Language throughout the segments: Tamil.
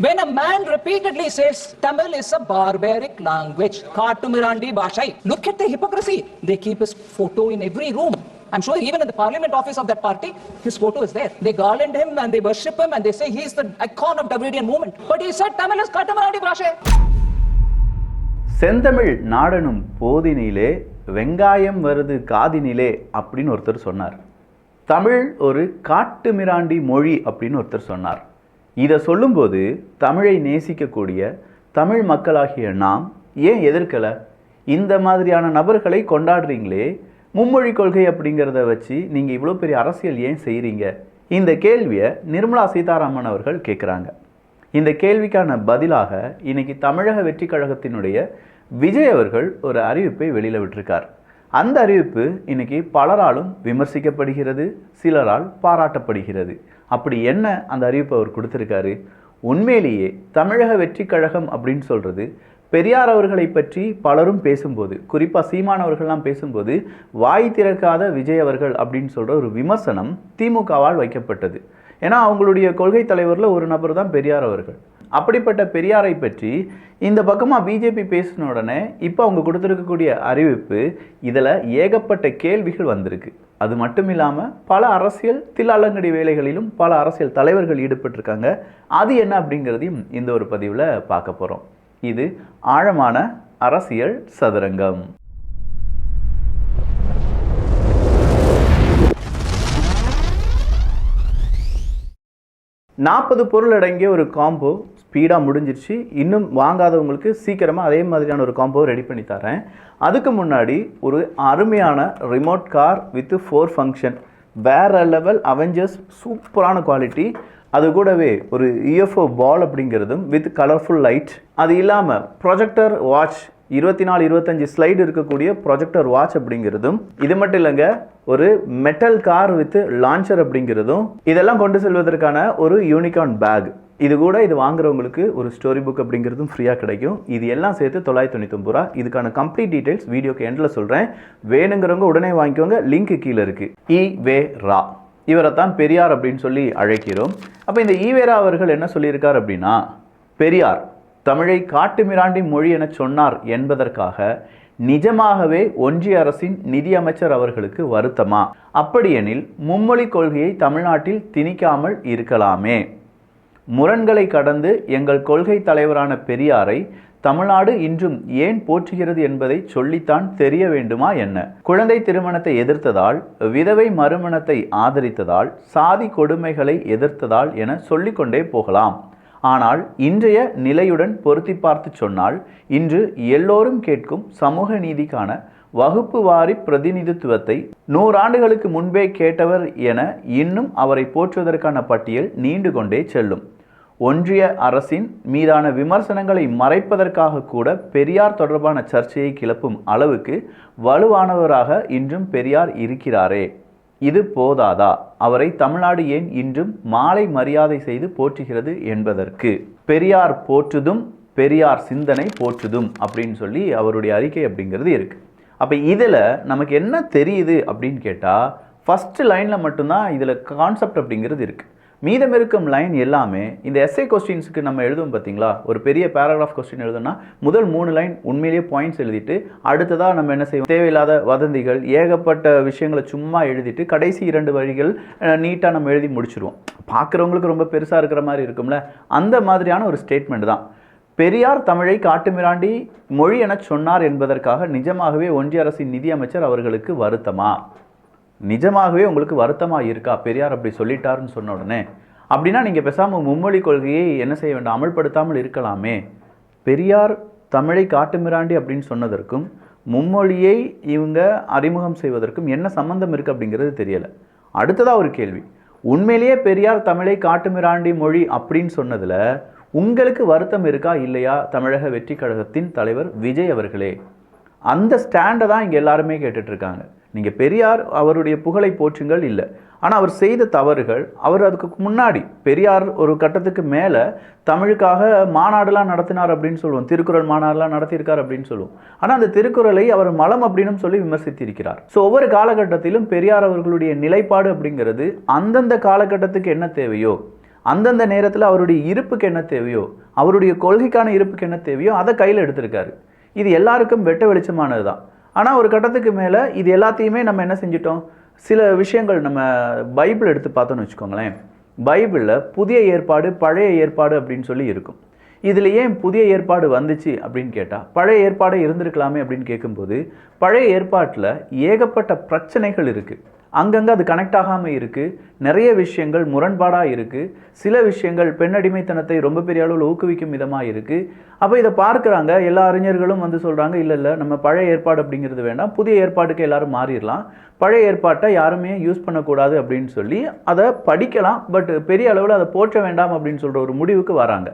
When a man repeatedly says Tamil is a barbaric language, Kattumirandi Bhashai, look at the hypocrisy. They keep his photo in every room. I'm sure even in the parliament office of that party, his photo is there. They garland him and they worship him and they say he's the icon of Dravidian movement. But he said Tamil is Kattumirandi Bhashai. செந்தமிழ் நாடனும் போதினிலே வெங்காயம் வருது காதினிலே அப்படின்னு ஒருத்தர் சொன்னார். தமிழ் ஒரு காட்டு மிராண்டி மொழி அப்படின்னு ஒருத்தர் சொன்னார். இதை சொல்லும்போது தமிழை நேசிக்கக்கூடிய தமிழ் மக்களாகிய நாம் ஏன் எதிர்க்கலை? இந்த மாதிரியான நபர்களை கொண்டாடுறீங்களே, மும்மொழி கொள்கை அப்படிங்கிறத வச்சு நீங்கள் இவ்வளோ பெரிய அரசியல் ஏன் செய்கிறீங்க? இந்த கேள்வியை நிர்மலா சீதாராமன் அவர்கள் கேட்குறாங்க. இந்த கேள்விக்கான பதிலாக இன்னைக்கு தமிழக வெற்றி கழகத்தினுடைய விஜய் அவர்கள் ஒரு அறிவிப்பை வெளியில் விட்டிருக்கார். அந்த அறிவிப்பு இன்னைக்கு பலராலும் விமர்சிக்கப்படுகிறது, சிலரால் பாராட்டப்படுகிறது. அப்படி என்ன அந்த அறிவிப்பு அவர் கொடுத்திருக்காரு? உண்மையிலேயே தமிழக வெற்றி கழகம் அப்படின்னு சொல்றது பெரியார் அவர்களை பற்றி பலரும் பேசும்போது, குறிப்பாக சீமான் அவர்கள்லாம் பேசும்போது வாய் திறக்காத விஜய் அவர்கள் அப்படின்னு சொல்ற ஒரு விமர்சனம் திமுகவால் வைக்கப்பட்டது. ஏன்னா அவங்களுடைய கொள்கை தலைவரில் ஒரு நபர் தான் பெரியார் அவர்கள். அப்படிப்பட்ட பெரியாரை பற்றி இந்த பக்கமாக பிஜேபி பேசின உடனே இப்போ அவங்க கொடுத்துருக்கக்கூடிய அறிவிப்பு, இதில் ஏகப்பட்ட கேள்விகள் வந்திருக்கு. அது மட்டும் இல்லாமல் பல அரசியல் தில்லாலங்கடி வேலைகளிலும் பல அரசியல் தலைவர்கள் ஈடுபட்டிருக்காங்க. அது என்ன அப்படிங்கிறதையும் இந்த ஒரு பதிவில் பார்க்க போகிறோம். இது ஆழமான அரசியல் சதுரங்கம். நாற்பது பொருள் அடங்கிய ஒரு காம்போ ஸ்பீடாக முடிஞ்சிருச்சு. இன்னும் வாங்காதவங்களுக்கு சீக்கிரமாக அதே மாதிரியான ஒரு காம்போ ரெடி பண்ணி தரேன். அதுக்கு முன்னாடி ஒரு அருமையான ரிமோட் கார் வித் 4 ஃபங்க்ஷன், வேற லெவல் அவெஞ்சர்ஸ் சூப்பரான குவாலிட்டி. அது கூடவே ஒரு யூஎஃப்ஓ பால் அப்படிங்கிறதும் வித் கலர்ஃபுல் லைட். அது இல்லாமல் ப்ரொஜெக்டர் வாட்ச், 24-25 ஸ்லைடு இருக்கக்கூடிய ப்ரொஜெக்டர் வாட்ச் அப்படிங்கிறதும். இது மட்டும் இல்லைங்க, ஒரு மெட்டல் கார் வித் லான்ச்சர் அப்படிங்கிறதும். இதெல்லாம் கொண்டு செல்வதற்கான ஒரு யூனிகார்ன் பேக். இது கூட இது வாங்குறவங்களுக்கு ஒரு ஸ்டோரி புக் அப்படிங்கிறதும் ஃப்ரீயாக கிடைக்கும். இது எல்லாம் சேர்த்து 999 ரூபா. இதுக்கான கம்ப்ளீட் டீட்டெயில்ஸ் வீடியோக்கு எண்டில் சொல்கிறேன். வேணுங்கிறவங்க உடனே வாங்கிக்கோங்க. லிங்க் கீழே இருக்குது. ஈவேரா, இவரைத்தான் பெரியார் அப்படின்னு சொல்லி அழைக்கிறோம். அப்போ இந்த ஈவேரா அவர்கள் என்ன சொல்லியிருக்கார் அப்படின்னா, பெரியார் தமிழை காட்டுமிராண்டி மொழி என சொன்னார் என்பதற்காக நிஜமாகவே ஒன்றிய அரசின் நிதியமைச்சர் அவர்களுக்கு வருத்தமா? அப்படியெனில் மும்மொழி கொள்கையை தமிழ்நாட்டில் திணிக்காமல் இருக்கலாமே. முரண்களை கடந்து எங்கள் கொள்கை தலைவரான பெரியாரை தமிழ்நாடு இன்றும் ஏன் போற்றுகிறது என்பதை சொல்லித்தான் தெரிய வேண்டுமா என்ன? குழந்தை திருமணத்தை எதிர்த்ததால், விதவை மறுமணத்தை ஆதரித்ததால், சாதி கொடுமைகளை எதிர்த்ததால் என சொல்லிக்கொண்டே போகலாம். ஆனால் இன்றைய நிலையுடன் பொருத்தி பார்த்து சொன்னால், இன்று எல்லோரும் கேட்கும் சமூக நீதிக்கான வகுப்பு வாரி பிரதிநிதித்துவத்தை 100 ஆண்டுகளுக்கு முன்பே கேட்டவர் என இன்னும் அவரை போற்றுவதற்கான பட்டியல் நீண்டு கொண்டே செல்லும். ஒன்றிய அரசின் மீதான விமர்சனங்களை மறைப்பதற்காக கூட பெரியார் தொடர்பான சர்ச்சையை கிளப்பும் அளவுக்கு வலுவானவராக இன்றும் பெரியார் இருக்கிறாரே. இது போதாதா அவரை தமிழ்நாடு ஏன் இன்றும் மாலை மரியாதை செய்து போற்றுகிறது என்பதற்கு? பெரியார் போற்றுதும் பெரியார் சிந்தனை போற்றுதும் அப்படின்னு சொல்லி அவருடைய அறிக்கை அப்படிங்கிறது இருக்கு. அப்போ இதில் நமக்கு என்ன தெரியுது அப்படின்னு கேட்டால், ஃபர்ஸ்ட் லைனில் மட்டும்தான் இதில் கான்செப்ட் அப்படிங்கிறது இருக்குது. மீதம் இருக்கும் லைன் எல்லாமே இந்த எஸ்ஏ கொஸ்டின்ஸுக்கு நம்ம எழுதுவோம் பார்த்தீங்களா, ஒரு பெரிய பேராகிராஃப் கொஸ்டின் எழுதுனா முதல் 3 லைன் உண்மையிலேயே பாயிண்ட்ஸ் எழுதிட்டு அடுத்ததாக நம்ம என்ன செய்வோம், தேவையில்லாத வதந்திகள் ஏகப்பட்ட விஷயங்களை சும்மா எழுதிட்டு கடைசி 2 வரிகள் நீட்டாக நம்ம எழுதி முடிச்சிருவோம். பார்க்குறவங்களுக்கு ரொம்ப பெருசாக இருக்கிற மாதிரி இருக்கும்ல, அந்த மாதிரியான ஒரு ஸ்டேட்மெண்ட் தான். பெரியார் தமிழை காட்டுமிராண்டி மொழி என சொன்னார் என்பதற்காக நிஜமாகவே ஒன்றிய அரசின் நிதியமைச்சர் அவர்களுக்கு வருத்தமா? நிஜமாகவே உங்களுக்கு வருத்தமாக இருக்கா பெரியார் அப்படி சொல்லிட்டாருன்னு சொன்ன உடனே? அப்படின்னா நீங்கள் பேசாமல் மும்மொழி கொள்கையை என்ன செய்ய வேண்டாம், அமல்படுத்தாமல் இருக்கலாமே. பெரியார் தமிழை காட்டுமிராண்டி அப்படின்னு சொன்னதற்கும் மும்மொழியை இவங்க அறிமுகம் செய்வதற்கும் என்ன சம்பந்தம் இருக்குது அப்படிங்கிறது தெரியலை. அடுத்ததாக ஒரு கேள்வி, உண்மையிலேயே பெரியார் தமிழை காட்டுமிராண்டி மொழி அப்படின்னு சொன்னதில் உங்களுக்கு வருத்தம் இருக்கா இல்லையா தமிழக வெற்றி கழகத்தின் தலைவர் விஜய் அவர்களே? அந்த ஸ்டாண்டை தான் இங்கே எல்லாருமே கேட்டுட்ருக்காங்க. நீங்கள் பெரியார் அவருடைய புகழை போற்றுங்கள் இல்லை, ஆனால் அவர் செய்த தவறுகள், அவர் அதுக்கு முன்னாடி பெரியார் ஒரு கட்டத்துக்கு மேலே தமிழுக்காக மாநாடுலாம் நடத்தினார் அப்படின்னு சொல்லுவோம், திருக்குறள் மாநாடுலாம் நடத்தியிருக்கார் அப்படின்னு சொல்லுவோம். ஆனால் அந்த திருக்குறளை அவர் மலம் அப்படின்னு சொல்லி விமர்சித்திருக்கிறார். ஸோ ஒவ்வொரு காலகட்டத்திலும் பெரியார் அவர்களுடைய நிலைப்பாடு அப்படிங்கிறது அந்தந்த காலகட்டத்துக்கு என்ன தேவையோ அந்தந்த நேரத்தில் அவருடைய இருப்புக்கு என்ன தேவையோ, அவருடைய கொள்கைக்கான இருப்புக்கு என்ன தேவையோ அதை கையில் எடுத்திருக்காரு. இது எல்லாருக்கும் வெட்ட வெளிச்சமானது தான். ஆனால் ஒரு கட்டத்துக்கு மேலே இது எல்லாத்தையுமே நம்ம என்ன செஞ்சிட்டோம், சில விஷயங்கள் நம்ம பைபிள் எடுத்து பார்த்தோன்னு வச்சுக்கோங்களேன். பைபிளில் புதிய ஏற்பாடு பழைய ஏற்பாடு அப்படின்னு சொல்லி இருக்கும். இதில் ஏன் புதிய ஏற்பாடு வந்துச்சு அப்படின்னு கேட்டால், பழைய ஏற்பாடே இருந்திருக்கலாமே அப்படின்னு கேட்கும்போது, பழைய ஏற்பாட்டில் ஏகப்பட்ட பிரச்சனைகள் இருக்குது. அங்கங்கே அது கனெக்ட் ஆகாமல் இருக்குது. நிறைய விஷயங்கள் முரண்பாடாக இருக்குது. சில விஷயங்கள் பெண்ணடிமைத்தனத்தை ரொம்ப பெரிய அளவில் ஊக்குவிக்கும் விதமாக இருக்குது. அப்போ இதை பார்க்குறாங்க எல்லா அறிஞர்களும் வந்து சொல்கிறாங்க, இல்லை நம்ம பழைய ஏற்பாடு அப்படிங்கிறது வேண்டாம், புதிய ஏற்பாட்டுக்கு எல்லாரும் மாறிடலாம், பழைய ஏற்பாட்டை யாருமே யூஸ் பண்ணக்கூடாது அப்படின்னு சொல்லி அதை படிக்கலாம், பட் பெரிய அளவில் அதை போற்ற வேண்டாம் அப்படின்னு சொல்கிற ஒரு முடிவுக்கு வராங்க.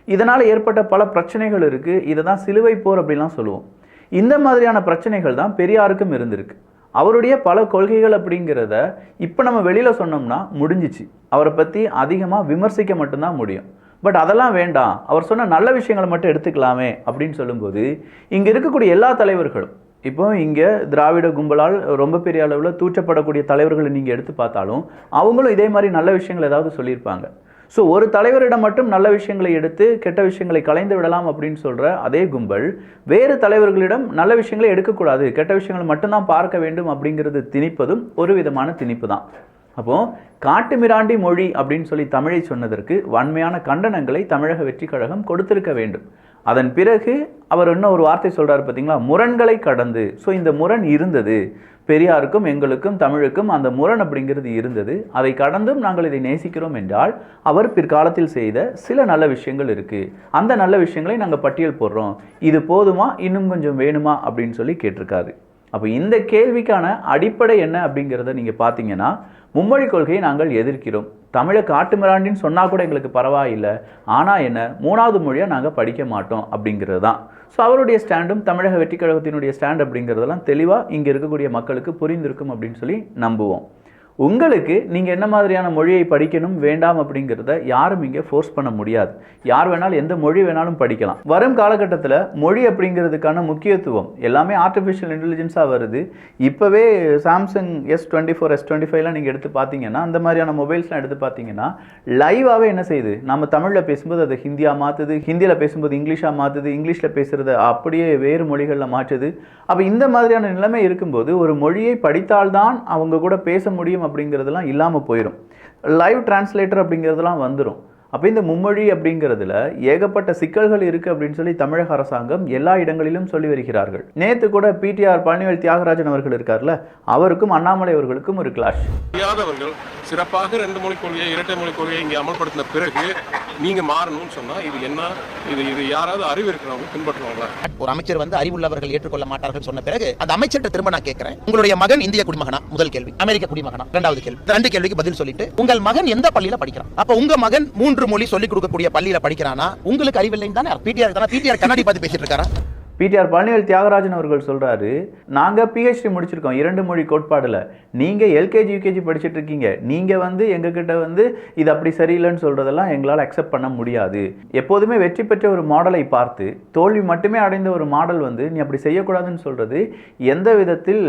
இதனால் ஏற்பட்ட பல பிரச்சனைகள் இருக்குது. இதை தான் சிலுவை போர் அப்படின்லாம் சொல்லுவோம். இந்த மாதிரியான பிரச்சனைகள் தான் பெரியாருக்கும் இருந்திருக்கு. அவருடைய பல கொள்கைகள் அப்படிங்கிறத இப்போ நம்ம வெளியில் சொன்னோம்னா முடிஞ்சிச்சு. அவரை பற்றி அதிகமாக விமர்சிக்க மட்டும்தான் முடியும். பட் அதெல்லாம் வேண்டாம், அவர் சொன்ன நல்ல விஷயங்களை மட்டும் எடுத்துக்கலாமே அப்படின்னு சொல்லும்போது, இங்கே இருக்கக்கூடிய எல்லா தலைவர்களும், இப்போ இங்கே திராவிட கும்பலால் ரொம்ப பெரிய அளவில் தூற்றப்படக்கூடிய தலைவர்களை நீங்கள் எடுத்து பார்த்தாலும் அவங்களும் இதே மாதிரி நல்ல விஷயங்கள் ஏதாவது சொல்லியிருப்பாங்க. ஸோ ஒரு தலைவரிடம் மட்டும் நல்ல விஷயங்களை எடுத்து கெட்ட விஷயங்களை கலைந்து விடலாம் அப்படின்னு சொல்கிற அதே கும்பல் வேறு தலைவர்களிடம் நல்ல விஷயங்களை எடுக்கக்கூடாது, கெட்ட விஷயங்களை மட்டும்தான் பார்க்க வேண்டும் அப்படிங்கிறது திணிப்பதும் ஒரு விதமான திணிப்பு தான். அப்போது காட்டுமிராண்டி மொழி அப்படின்னு சொல்லி தமிழை சொன்னதற்கு வன்மையான கண்டனங்களை தமிழக வெற்றி கழகம் கொடுத்திருக்க வேண்டும். அதன் பிறகு அவர் இன்னும் ஒரு வார்த்தை சொல்கிறார் பார்த்தீங்களா, முரண்களை கடந்து. ஸோ இந்த முரண் இருந்தது, பெரியாருக்கும் எங்களுக்கும் தமிழுக்கும் அந்த முரண் அப்படிங்கிறது இருந்தது, அதை கடந்தும் நாங்கள் இதை நேசிக்கிறோம் என்றால் அவர் பிற்காலத்தில் செய்த சில நல்ல விஷயங்கள் இருக்குது, அந்த நல்ல விஷயங்களை நாங்கள் பட்டியல் போடுறோம், இது போதுமா இன்னும் கொஞ்சம் வேணுமா அப்படின்னு சொல்லி கேட்டிருக்காரு. அப்போ இந்த கேள்விக்கான அடிப்படை என்ன அப்படிங்கிறத நீங்கள் பார்த்தீங்கன்னா, மும்மொழி கொள்கையை நாங்கள் எதிர்க்கிறோம், தமிழை காட்டுமிராண்டின்னு சொன்னால் கூட எங்களுக்கு பரவாயில்லை, ஆனால் என்ன மூணாவது மொழியாக நாங்கள் படிக்க மாட்டோம் அப்படிங்கிறது தான். ஸோ அவருடைய ஸ்டாண்டும் தமிழக வெற்றி கழகத்தினுடைய ஸ்டாண்ட் அப்படிங்கிறதெல்லாம் தெளிவாக இங்கே இருக்கக்கூடிய மக்களுக்கு புரிந்திருக்கும் அப்படின்னு சொல்லி நம்புவோம். உங்களுக்கு நீங்கள் என்ன மாதிரியான மொழியை படிக்கணும் வேண்டாம் அப்படிங்கிறத யாரும் இங்கே ஃபோர்ஸ் பண்ண முடியாது. யார் வேணாலும் எந்த மொழி வேணாலும் படிக்கலாம். வரும் காலகட்டத்தில் மொழி அப்படிங்கிறதுக்கான முக்கியத்துவம் எல்லாமே ஆர்டிஃபிஷியல் இன்டெலிஜென்ஸாக வருது. இப்போவே சாம்சங் S24 S25லாம் நீங்கள் எடுத்து பார்த்தீங்கன்னா, அந்த மாதிரியான மொபைல்ஸ்லாம் எடுத்து பார்த்தீங்கன்னா லைவாகவே என்ன செய்யுது, நம்ம தமிழில் பேசும்போது அதை ஹிந்தியாக மாற்றுது, ஹிந்தியில் பேசும்போது இங்கிலீஷாக மாற்றுது, இங்கிலீஷில் பேசுகிறத அப்படியே வேறு மொழிகளில் மாற்றுது. அப்போ இந்த மாதிரியான நிலைமை இருக்கும்போது ஒரு மொழியை படித்தால்தான் அவங்க கூட பேச முடியும் அப்படிங்கிறதுலாம் இல்லாமல் போயிடும். லைவ் டிரான்ஸ்லேட்டர் அப்படிங்கிறதுலாம் வந்துடும். அப்போ இந்த மும்மொழி அப்படிங்கிறதுல ஏகப்பட்ட சிக்கல்கள் இருக்குது அப்படின்னு சொல்லி தமிழக அரசாங்கம் எல்லா இடங்களிலும் சொல்லி வருகிறார்கள். நேற்று கூட PTR பழனிவேல் தியாகராஜன் அவர்கள் இருக்கார்ல, அவருக்கும் அண்ணாமலை அவர்களுக்கும் ஒரு கிளாஷ். தெரியாதவர்கள் சிறப்பாக 2 மொழி கொள்கையை இரட்டை மொழி கொள்கையை இங்கே அமல்படுத்தின பிறகு நீங்க மாறணும்னு சொன்னா இது என்ன, இது யாராவது அறிவு இருக்கிறவங்க பின்பற்றுவாங்களா? ஒரு அமைச்சர் வந்து அறிவுள்ளவர்கள் ஏற்றுக்கொள்ள மாட்டார்கள் சொன்ன பிறகு அந்த அமைச்சர்கிட்ட திரும்ப நான் கேட்கிறேன், உங்களுடைய மகன் இந்திய குடிமகனா? முதல் கேள்வி. அமெரிக்க குடிமகனா? இரண்டாவது கேள்வி. 2 கேள்விக்கு பதில் சொல்லிட்டு உங்கள் மகன் எந்த பள்ளியில படிக்கிறான்? அப்ப உங்க மகன் 3 மொழி சொல்லிக் கொடுக்கக்கூடிய பள்ளியில படிக்கிறானா? உங்களுக்கு அறிவில்லைன்னு தானே PTR கண்ணாடி பார்த்து பேசிட்டு இருக்காரா? PTR பழனிவேல் தியாகராஜன் அவர்கள் சொல்கிறாரு, நாங்கள் PhD முடிச்சிருக்கோம் 2 மொழி கோட்பாடில், நீங்கள் LKG UKG படிச்சுட்டு இருக்கீங்க, நீங்கள் வந்து எங்ககிட்ட வந்து இது அப்படி சரியில்லைன்னு சொல்கிறதெல்லாம் எங்களால் அக்செப்ட் பண்ண முடியாது. எப்போதுமே வெற்றி பெற்ற ஒரு மாடலை பார்த்து தோல்வி மட்டுமே அடைந்த ஒரு மாடல் வந்து நீ அப்படி செய்யக்கூடாதுன்னு சொல்கிறது எந்த விதத்தில்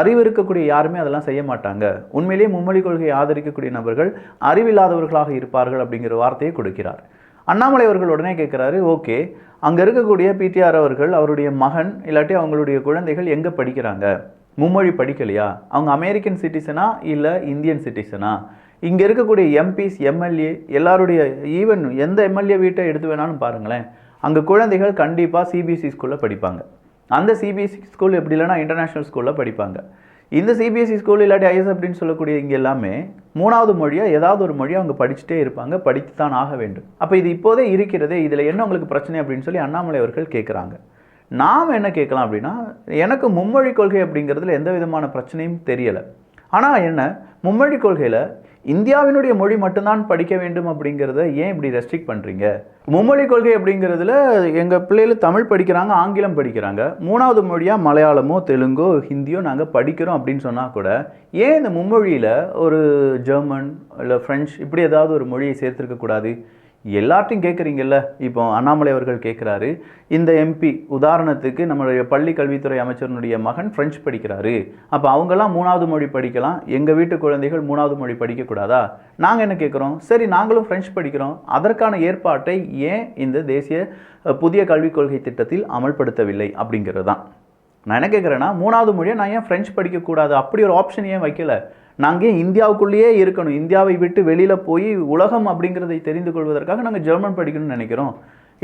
அறிவு இருக்கக்கூடிய யாருமே அதெல்லாம் செய்ய மாட்டாங்க. உண்மையிலேயே மும்மொழி கொள்கையை ஆதரிக்கக்கூடிய நபர்கள் அறிவில்லாதவர்களாக இருப்பார்கள் அப்படிங்கிற வார்த்தையை கொடுக்கிறார். அண்ணாமலை அவர்கள் உடனே கேட்குறாரு, ஓகே அங்கே இருக்கக்கூடிய PTR அவர்கள் அவருடைய மகன் இல்லாட்டி அவங்களுடைய குழந்தைகள் எங்கே படிக்கிறாங்க? மும்மொழி படிக்கலையா? அவங்க அமெரிக்கன் சிட்டிசனா இல்லை இந்தியன் சிட்டிசனா? இங்கே இருக்கக்கூடிய MPs MLA எல்லாருடைய ஈவன் எந்த MLA வீட்டை எடுத்து வேணாலும் பாருங்களேன், அங்கே குழந்தைகள் கண்டிப்பாக CBSE ஸ்கூலில் படிப்பாங்க. அந்த CBSE ஸ்கூல் எப்படி இல்லைன்னா இன்டர்நேஷ்னல் ஸ்கூலில் படிப்பாங்க. இந்த CBSE ஸ்கூல் இல்லாட்டி IS அப்படின்னு சொல்லக்கூடிய இங்கே எல்லாமே 3வது மொழியாக ஏதாவது ஒரு மொழியை அவங்க படிச்சுட்டே இருப்பாங்க, படித்து தான் ஆக வேண்டும். அப்போ இது இப்போதே இருக்கிறதே, இதில் என்ன உங்களுக்கு பிரச்சனை அப்படின்னு சொல்லி அண்ணாமலை அவர்கள் கேட்குறாங்க. நாம் என்ன கேட்கலாம் அப்படின்னா, எனக்கு மும்மொழி கொள்கை அப்படிங்கிறதுல எந்த விதமான பிரச்சனையும் தெரியலை. ஆனால் என்ன, மும்மொழி கொள்கையில் இந்தியாவினுடைய மொழி மட்டும்தான் படிக்க வேண்டும் அப்படிங்கிறத ஏன் இப்படி ரெஸ்ட்ரிக்ட் பண்ணுறீங்க? மும்மொழி கொள்கை அப்படிங்கிறதுல எங்கள் பிள்ளைகள் தமிழ் படிக்கிறாங்க, ஆங்கிலம் படிக்கிறாங்க, 3வது மொழியாக மலையாளமோ தெலுங்கோ ஹிந்தியோ நாங்கள் படிக்கிறோம் அப்படின்னு சொன்னால் கூட ஏன் இந்த மும்மொழியில் ஒரு ஜெர்மன் இல்லை ஃப்ரெஞ்ச் இப்படி ஏதாவது ஒரு மொழியை சேர்த்துருக்கக்கூடாது? எல்லார்ட்டையும் கேட்குறீங்கல்ல. இப்போ அண்ணாமலை அவர்கள் கேட்குறாரு, இந்த எம்பி உதாரணத்துக்கு நம்மளுடைய பள்ளி கல்வித்துறை அமைச்சருடைய மகன் ஃப்ரெஞ்சு படிக்கிறாரு, அப்போ அவங்கெல்லாம் 3வது மொழி படிக்கலாம், எங்கள் வீட்டு குழந்தைகள் 3வது மொழி படிக்கக்கூடாதா? நாங்கள் என்ன கேட்குறோம், சரி நாங்களும் ஃப்ரெஞ்சு படிக்கிறோம், அதற்கான ஏற்பாட்டை ஏன் இந்த தேசிய புதிய கல்விக் கொள்கை திட்டத்தில் அமல்படுத்தவில்லை அப்படிங்கிறது தான். நான் என்ன கேட்குறேன்னா, 3வது மொழியை நான் ஏன் ஃப்ரெஞ்சு படிக்கக்கூடாது, அப்படி ஒரு ஆப்ஷன் ஏன் வைக்கல? நாங்கள் ஏன் இந்தியாவுக்குள்ளேயே இருக்கணும், இந்தியாவை விட்டு வெளியில் போய் உலகம் அப்படிங்கிறதை தெரிந்து கொள்வதற்காக நாங்கள் ஜெர்மன் படிக்கணும்னு நினைக்கிறோம்,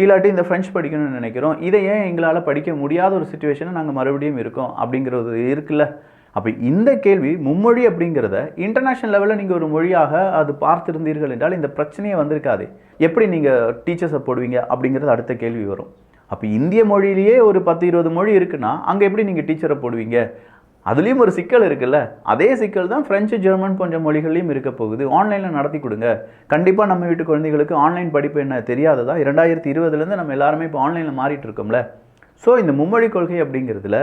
இல்லாட்டி இந்த ஃப்ரெஞ்சு படிக்கணும்னு நினைக்கிறோம், இதை ஏன் எங்களால் படிக்க முடியாத ஒரு சுச்சுவேஷனை நாங்கள் மறுபடியும் இருக்கோம் அப்படிங்கிறது இருக்குல்ல. அப்போ இந்த கேள்வி மும்மொழி அப்படிங்கிறத இன்டர்நேஷ்னல் லெவலில் நீங்கள் ஒரு மொழியாக அது பார்த்துருந்தீர்கள் என்றால் இந்த பிரச்சனையே வந்திருக்காது. எப்படி நீங்கள் டீச்சர்ஸை போடுவீங்க அப்படிங்கிறது அடுத்த கேள்வி வரும். அப்போ இந்திய மொழியிலேயே ஒரு 10-20 மொழி இருக்குன்னா அங்கே எப்படி நீங்கள் டீச்சரை போடுவீங்க? அதுலேயும் ஒரு சிக்கல் இருக்குல்ல. அதே சிக்கல் தான் ஃப்ரெஞ்சு, ஜெர்மன் போன்ற மொழிகள்லையும் இருக்க போகுது. ஆன்லைனில் நடத்தி கொடுங்க. கண்டிப்பாக நம்ம வீட்டு குழந்தைகளுக்கு ஆன்லைன் படிப்பு என்ன தெரியாததா? 2020 நம்ம எல்லாருமே இப்போ ஆன்லைனில் மாறிட்டு இருக்கோம்ல. ஸோ இந்த மும்மொழி கொள்கை அப்படிங்கிறதுல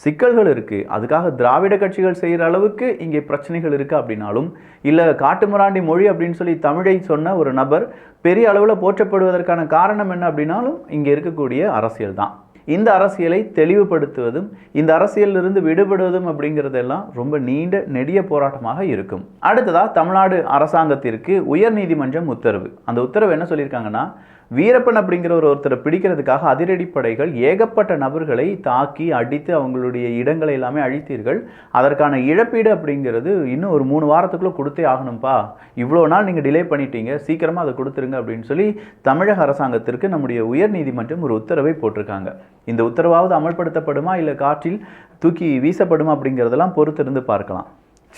சிக்கல்கள் இருக்குது. அதுக்காக திராவிட கட்சிகள் செய்கிற அளவுக்கு இங்கே பிரச்சனைகள் இருக்குது அப்படின்னாலும், இல்லை காட்டுமிராண்டி மொழி அப்படின்னு சொல்லி தமிழை சொன்ன ஒரு நபர் பெரிய அளவில் போற்றப்படுவதற்கான காரணம் என்ன அப்படின்னாலும் இங்கே இருக்கக்கூடிய அரசியல் தான். இந்த அரசியலை தெளிவுபடுத்துவதும் இந்த அரசியலிருந்து விடுபடுவதும் அப்படிங்கிறதெல்லாம் ரொம்ப நீண்ட நெடிய போராட்டமாக இருக்கும். அடுத்ததாக தமிழ்நாடு அரசாங்கத்திற்கு உயர்நீதிமன்றம் உத்தரவு. அந்த உத்தரவு என்ன சொல்லியிருக்காங்கன்னா, வீரப்பன் அப்படிங்கிற ஒருத்தரை பிடிக்கிறதுக்காக அதிரடிப்படைகள் ஏகப்பட்ட நபர்களை தாக்கி அடித்து அவங்களுடைய இடங்களை எல்லாமே அழித்தீர்கள், அதற்கான இழப்பீடு அப்படிங்கிறது இன்னும் ஒரு 3 வாரத்துக்குள்ளே கொடுத்தே ஆகணும்ப்பா, இவ்வளோ நாள் நீங்கள் டிலே பண்ணிட்டீங்க, சீக்கிரமாக அதை கொடுத்துருங்க அப்படின்னு சொல்லி தமிழக அரசாங்கத்திற்கு நம்முடைய உயர்நீதிமன்றம் ஒரு உத்தரவை போட்டிருக்காங்க. இந்த உத்தரவாவது அமல்படுத்தப்படுமா இல்லை காற்றில் தூக்கி வீசப்படுமா அப்படிங்கிறதெல்லாம் பொறுத்திருந்து பார்க்கலாம்.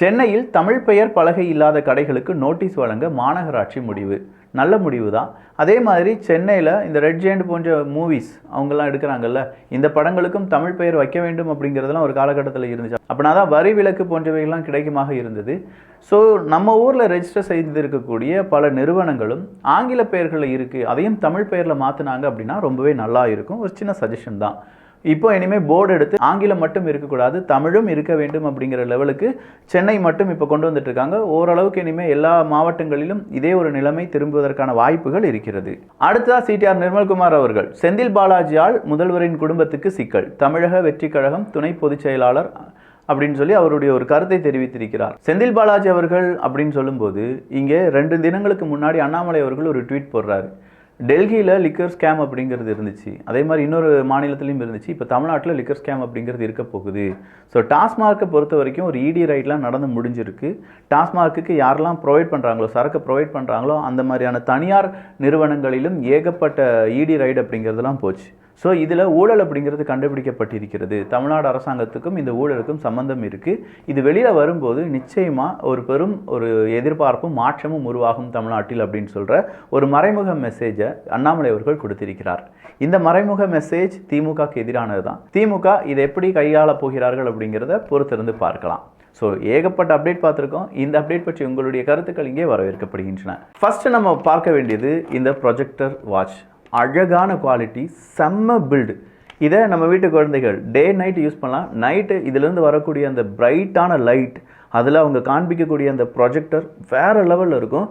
சென்னையில் தமிழ் பெயர் பலகை இல்லாத கடைகளுக்கு நோட்டீஸ் வழங்க மாநகராட்சி முடிவு. நல்ல முடிவு தான். அதே மாதிரி சென்னையில் இந்த ரெட் ஜெயண்ட் போன்ற மூவிஸ் அவங்கெல்லாம் எடுக்கிறாங்கல்ல, இந்த படங்களுக்கும் தமிழ் பெயர் வைக்க வேண்டும் அப்படிங்கிறதுலாம் ஒரு காலகட்டத்தில் இருந்துச்சு. அப்படின்னா தான் வரி விலக்கு போன்றவைகள்லாம் கிடைக்குமாக இருந்தது. ஸோ நம்ம ஊரில் ரெஜிஸ்டர் செய்திருக்கக்கூடிய பல நிறுவனங்களும் ஆங்கில பெயர்களில் இருக்குது, அதையும் தமிழ் பெயரில் மாற்றினாங்க அப்படின்னா ரொம்பவே நல்லா இருக்கும். ஒரு சின்ன சஜஷன் தான். இப்போ இனிமேல் போர்டு எடுத்து ஆங்கிலம் மட்டும் இருக்கக்கூடாது, தமிழும் இருக்க வேண்டும் அப்படிங்கிற லெவலுக்கு சென்னை மட்டும் இப்போ கொண்டு வந்துட்டு இருக்காங்க. ஓரளவுக்கு இனிமேல் எல்லா மாவட்டங்களிலும் இதே ஒரு நிலைமை திரும்புவதற்கான வாய்ப்புகள் இருக்கிறது. அடுத்ததாக சிடிஆர் நிர்மல்குமார் அவர்கள், செந்தில் பாலாஜியால் முதல்வரின் குடும்பத்துக்கு சிக்கல், தமிழக வெற்றி கழகம் துணை பொதுச் செயலாளர் அப்படின்னு சொல்லி அவருடைய ஒரு கருத்தை தெரிவித்திருக்கிறார். செந்தில் பாலாஜி அவர்கள் அப்படின்னு சொல்லும்போது இங்கே 2 தினங்களுக்கு முன்னாடி அண்ணாமலை அவர்கள் ஒரு ட்வீட் போடுறாரு. டெல்லியில் லிக்கர் ஸ்கேம் அப்படிங்கிறது இருந்துச்சு, அதே மாதிரி இன்னொரு மாநிலத்திலையும் இருந்துச்சு, இப்போ தமிழ்நாட்டில் லிக்கர் ஸ்கேம் அப்படிங்கிறது இருக்க போகுது. ஸோ டாஸ்மார்க்கை பொறுத்த வரைக்கும் ஒரு இடி ரைட்லாம் நடந்து முடிஞ்சிருக்கு. டாஸ்மார்க்குக்கு யாரெல்லாம் ப்ரொவைட் பண்ணுறாங்களோ, சரக்கு ப்ரொவைட் பண்ணுறாங்களோ அந்த மாதிரியான தனியார் நிறுவனங்களிலும் ஏகப்பட்ட இடி ரைட் அப்படிங்கிறதுலாம் போச்சு. ஸோ இதில் ஊழல் அப்படிங்கிறது கண்டுபிடிக்கப்பட்டிருக்கிறது. தமிழ்நாடு அரசாங்கத்துக்கும் இந்த ஊழலுக்கும் சம்பந்தம் இருக்குது. இது வெளியில் வரும்போது நிச்சயமாக ஒரு பெரும் ஒரு எதிர்பார்ப்பும் மாற்றமும் உருவாகும் தமிழ்நாட்டில் அப்படின்னு சொல்கிற ஒரு மறைமுக மெசேஜை அண்ணாமலை அவர்கள் கொடுத்திருக்கிறார். இந்த மறைமுக மெசேஜ் திமுகக்கு எதிரானது தான். திமுக இதை எப்படி கையாள போகிறார்கள் அப்படிங்கிறத பொறுத்திருந்து பார்க்கலாம். ஸோ ஏகப்பட்ட அப்டேட் பார்த்துருக்கோம். இந்த அப்டேட் பற்றி உங்களுடைய கருத்துக்கள் இங்கே வரவேற்கப்படுகின்றன. ஃபஸ்ட்டு நம்ம பார்க்க வேண்டியது இந்த ப்ரொஜெக்டர் வாட்ச். அழகான குவாலிட்டி, செம்ம பில்டு. இதை நம்ம வீட்டு குழந்தைகள் டே நைட் யூஸ் பண்ணலாம். நைட்டு இதிலேருந்து வரக்கூடிய அந்த பிரைட்டான லைட், அதில் அவங்க காண்பிக்கக்கூடிய அந்த ப்ரொஜெக்டர் வேறு லெவலில் இருக்கும்.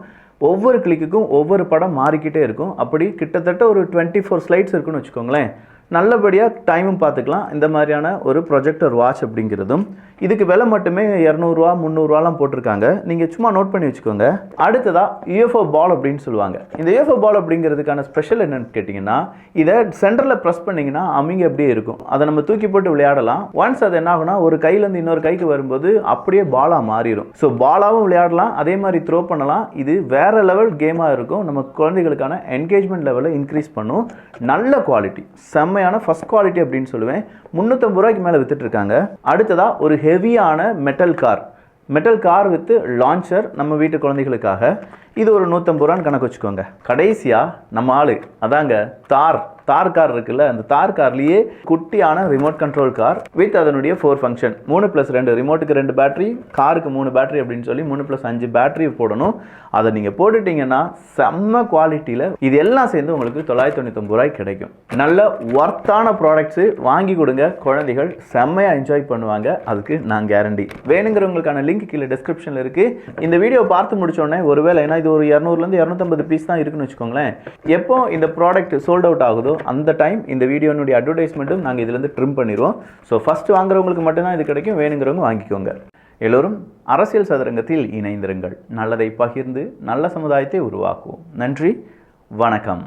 ஒவ்வொரு கிளிக்குக்கும் ஒவ்வொரு படம் மாறிக்கிட்டே இருக்கும். அப்படி கிட்டத்தட்ட ஒரு 24 ஸ்லைட்ஸ் இருக்குன்னு வச்சுக்கோங்களேன். நல்லபடியாக டைமும் பார்த்துக்கலாம். இந்த மாதிரியான ஒரு ப்ரொஜெக்டர் வாட்ச் அப்படிங்கிறதும் இதுக்கு விலை மட்டுமே 200 ரூபா 300 ரூபாலாம் போட்டிருக்காங்க. நீங்கள் சும்மா நோட் பண்ணி வச்சுக்கோங்க. அடுத்ததாக யூஎஃப்ஓ பால் அப்படின்னு சொல்லுவாங்க. இந்த யூஎஃப்ஓ பால் அப்படிங்கிறதுக்கான ஸ்பெஷல் என்னன்னு கேட்டிங்கன்னா, இதை சென்டரில் ப்ரெஸ் பண்ணிங்கன்னா அமிங்க அப்படியே இருக்கும். அதை நம்ம தூக்கி போட்டு விளையாடலாம். ஒன்ஸ் அது என்ன ஆகுனா ஒரு கையிலேருந்து இன்னொரு கைக்கு வரும்போது அப்படியே பாலாக மாறிடும். ஸோ பாலாகவும் விளையாடலாம், அதே மாதிரி த்ரோ பண்ணலாம். இது வேறு லெவல் கேமாக இருக்கும். நம்ம குழந்தைகளுக்கான என்கேஜ்மெண்ட் லெவலை இன்க்ரீஸ் பண்ணும். நல்ல குவாலிட்டி, செம்மையான ஃபர்ஸ்ட் குவாலிட்டி அப்படின்னு சொல்லுவேன். 350 ரூபாய்க்கு மேலே வித்துட்டு இருக்காங்க. அடுத்ததாக ஒரு ஹெவியான மெட்டல் கார் வித் லான்ச்சர் நம்ம வீட்டு குழந்தைகளுக்காக. இது ஒரு 150 ரூபான்னு கணக்கு வச்சுக்கோங்க. கடைசியாக நம்ம ஆளு அதாங்க தார் கார் இருக்குல்ல, அந்த தார் கார்லேயே குட்டியான ரிமோட் கண்ட்ரோல் கார் வித் அதனுடைய 4 ஃபங்க்ஷன், 3+2, ரிமோட்டுக்கு 2 பேட்டரி, காருக்கு 3 பேட்டரி அப்படின்னு சொல்லி 3+5 பேட்டரி போடணும். அதை நீங்கள் போட்டுட்டீங்கன்னா செம்ம குவாலிட்டியில் இது எல்லாம் சேர்ந்து உங்களுக்கு 999 ரூபாய் கிடைக்கும். நல்ல ஒர்த்தான ப்ராடக்ட்ஸு வாங்கி கொடுங்க, குழந்தைகள் செம்மையாக என்ஜாய் பண்ணுவாங்க, அதுக்கு நான் கேரண்டி. வேணுங்கிறவங்களுக்கான லிங்க் கீழே டிஸ்கிரிப்ஷனில் இருக்குது. இந்த வீடியோ பார்த்து முடிச்சோடனே ஒருவேளை ஏன்னா இது ஒரு 200லேருந்து 250 பீஸ் தான் இருக்குன்னு வச்சுக்கோங்களேன், எப்போ இந்த ப்ராடக்ட் சோல்ட் அவுட் ஆகுதோ அந்த டைம் இந்த வீடியோனுடைய அட்வர்டைஸ்மெண்ட்டும் நாங்கள் இதுலேருந்து ட்ரிம் பண்ணிடுவோம். ஸோ ஃபஸ்ட்டு வாங்குறவங்களுக்கு மட்டும்தான் இது கிடைக்கும், வேணுங்கிறவங்க வாங்கிக்கோங்க. எல்லோரும் அரசியல் சதுரங்கத்தில் இணைந்திருங்கள். நல்லதை பகிர்ந்து நல்ல சமுதாயத்தை உருவாக்குவோம். நன்றி, வணக்கம்.